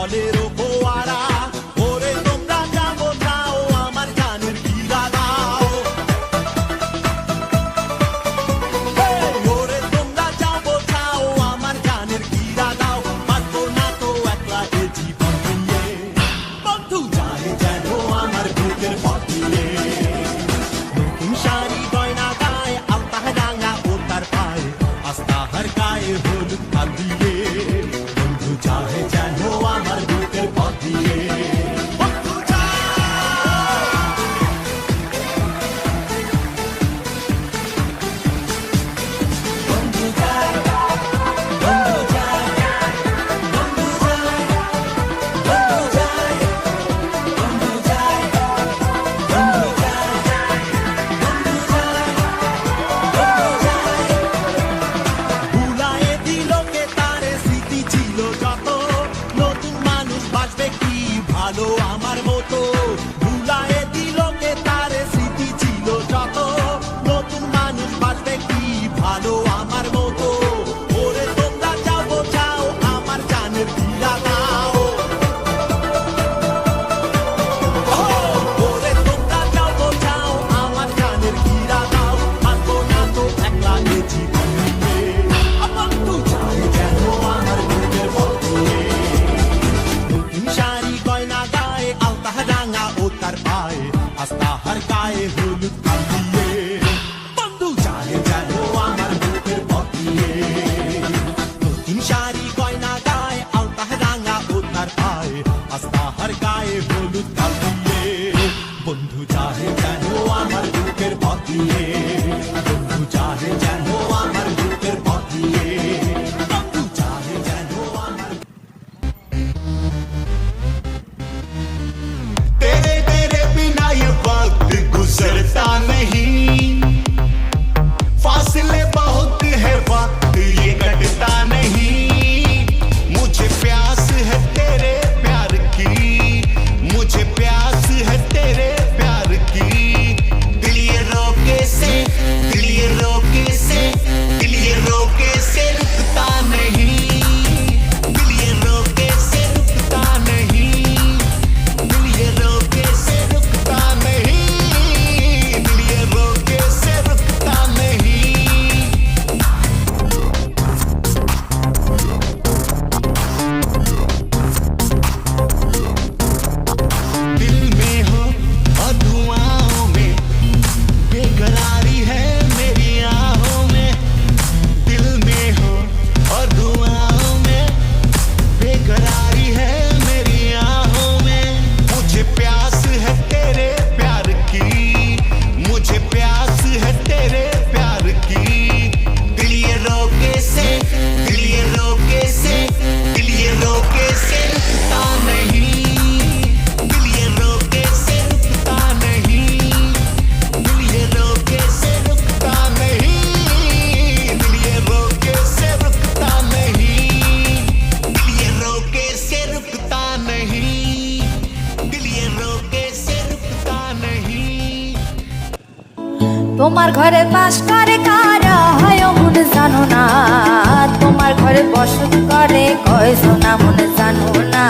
জলেরও ফোয়ারা। ওরে তোমরা যা বোঝাও আমার গানের গিরা দাও। ওরে তোমরা যা বোঝাও আমার গানের গিরা দাও। পারবো না তো একলা এ জীবন নিয়ে, বন্ধু যায় যেন আমার বুকের পথ দিয়ে। নতুন শাড়ি গয়না গায়ে আলতা রাঙা ও তার পায়ে, আস্তাহার গায়ে হলুদ কাল দিয়ে। বন্ধু যায় যেন আমার বুকের পথ দিয়ে। বন্ধু ভুলায়ে দিল কে তারে স্মৃতি ছিল যত। নতুন মানুষ বাঁচবে কি ভালো আমার মতো। ভুলায়ে দিল কে তারে স্মৃতি ছিল যত। নতুন মানুষ বাঁচবে কি ভালো আমার মতো। ওরে তোমরা যাও বোঝাও আমার জানের গিরা দাও। ওরে তোমরা যাও বোঝাও আমার জানের গিরা দাও। পারবো না তো একলা এ জীবন নিয়ে, বন্ধু যায় যেন আমার বুকের পথ দিয়ে। নতুন শাড়ি গয়না গায়ে আলতা রাঙা ও তার পায়ে, আস্তাহার গায়ে হলুদ কাল দিয়ে। বন্ধু যায় যেন আমার বুকের পথ দিয়ে। নতুন শাড়ি গয়না গায়ে আলতা রাঙা ও তার পায়ে, আস্তাহার গায়ে হলুদ কাল দিয়ে। বন্ধু যায় যেন আমার বুকের পথ দিয়ে। বন্ধু যায় যেন আমার বুকের পথ দিয়ে। বন্ধু যায় যেন আমার। तेरे तेरे बिना ये वक्त गुजरता नहीं, फासले बहुत है वक्त ये कटता नहीं। मुझे प्यास है तेरे प्यार की, मुझे प्यास है तेरे प्यार की। दिल ये रोके से, दिल ये रोके से, दिल ये रोके से रुकता नहीं। दिल ये रोके से रुकता नहीं। दिल ये रोके से रुकता नहीं। दिल ये रोके से रुकता नहीं। दिल में हो और दुआओं में, बेकरारी है मेरी आहों में। दिल में हो और दुआओं में, बेकरारी है मेरी आहों में। मुझे प्यास है तेरे प्यार की, मुझे प्यास है तेरे प्यार की। दिल ये रोके से, दिल ये रोके से, दिल ये रोके से रुकता नहीं। दिल ये रोके से रुकता नहीं। दिल ये रोके से रुकता नहीं। दिल ये रोके से रुकता नहीं। दिल ये रोके से रुकता नहीं। दिल ये रोके से रुकता नहीं। তোমার ঘরে বাস করে কারা হয় মন জানো না। তোমার ঘরে বসত করে কয় সোনা মন জানো না।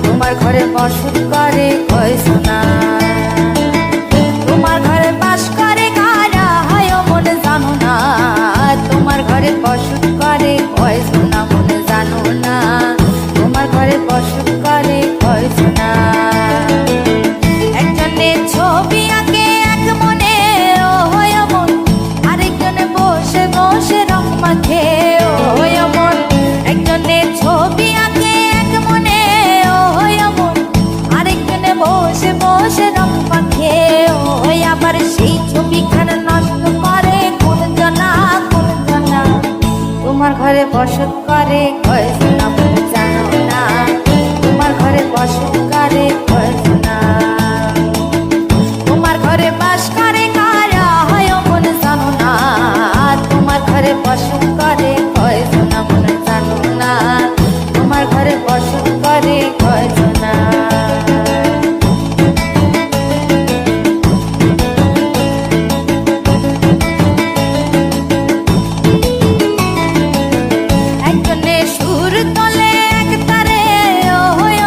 তোমার ঘরে বসত করে কয় সোনা। তোমার ঘরে বাস করে কারা হয় মন জানো না। তোমার ঘরে বসত করে কয় সোনা মন জানো না। তোমার ঘরে বসত করে কয় সোনা। একজনে ছবি আঁকে এক মনে ও হয় মন, আরেকজনে বসে বসে রং মাখে ও হয় মন। একজনে ছবি আঁকে এক মনে ও হয় মন, আরেকজনে বসে বসে রং মাখে ও হয়। আবার সেই ছবিখানা নষ্ট করে কোন জনা কোন জনা। তোমার ঘরে বসত করে কয় সোনা মন জানো না। তোমার ঘরে বসত করে কয় সোনা। তোমার ঘরে বাস করে কারা হয় মন জানো না। তোমার ঘরে বসত করে কয় সোনা মন জানো না। তোমার ঘরে বসত করে কয় সোনা। একজনে সুর তোলে এক তারে ও হয়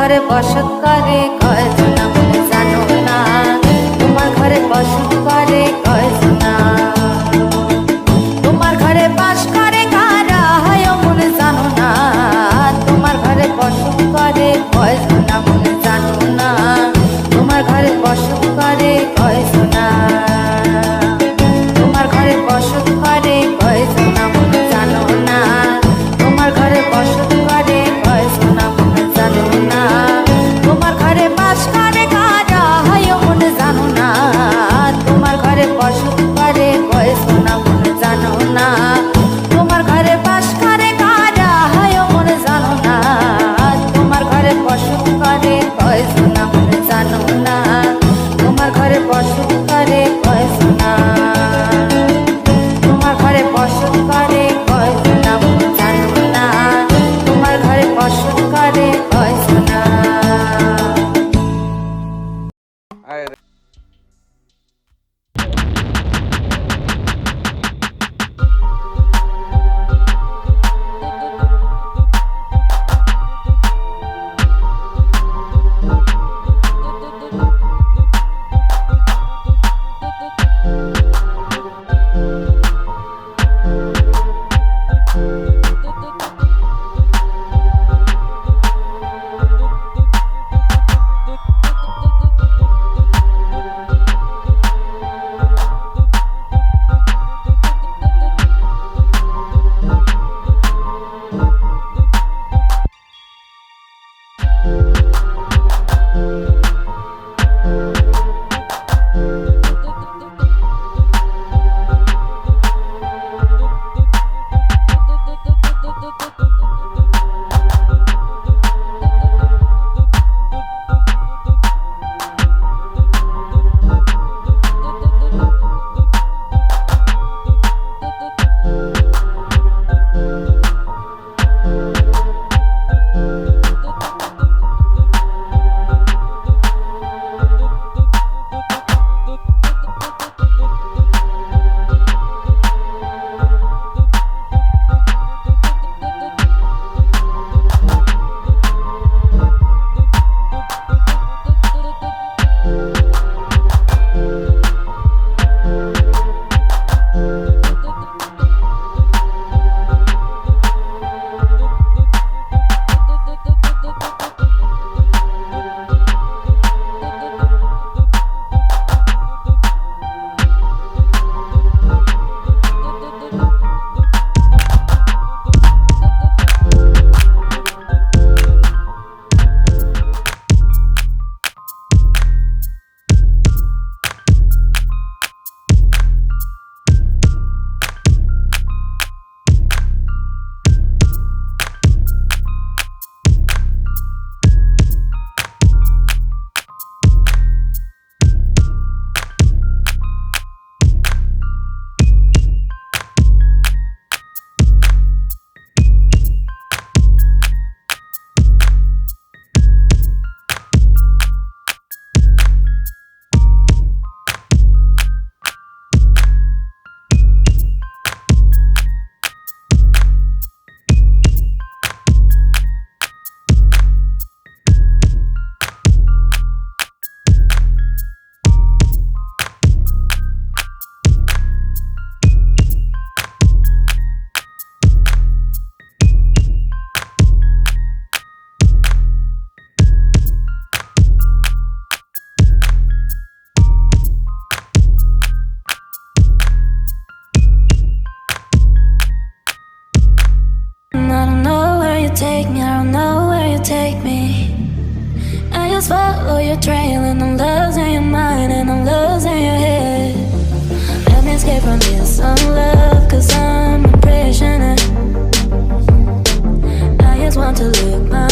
ঘরে বসত করে কয়জনা মনে জানো না, তোমার ঘরে বসত করে কয়জনা, তোমার ঘরে বাস করে কারা হয় মনে জানো না, তোমার ঘরে বসত করে কয়জনা মনে জানো না, তোমার ঘরে বসত করে কয়জনা, তোমার ঘরে বসত করে কয়জনা মনে জানো না, তোমার ঘরে বসত করে কয়জনা মনে জানো না, তোমার ঘরে বাস করে কারা হয় মনে জানো না, তোমার ঘরে বসত করে কয়জনা মনে জানো না, তোমার ঘরে বাস করে কারা হয় মনে জানো না, তোমার ঘরে বসত করে কয়জনা মনে জানো না, তোমার ঘরে বসত করে কয়জনা, তোমার ঘরে বসত করে কয়জনা মনে জানো না, তোমার ঘরে বসত করে কয়জনা। just follow your trail, and I'm losing your mind, and I'm losing your head. Let me escape from this unlove, 'cause I'm a prisoner. I just want to look my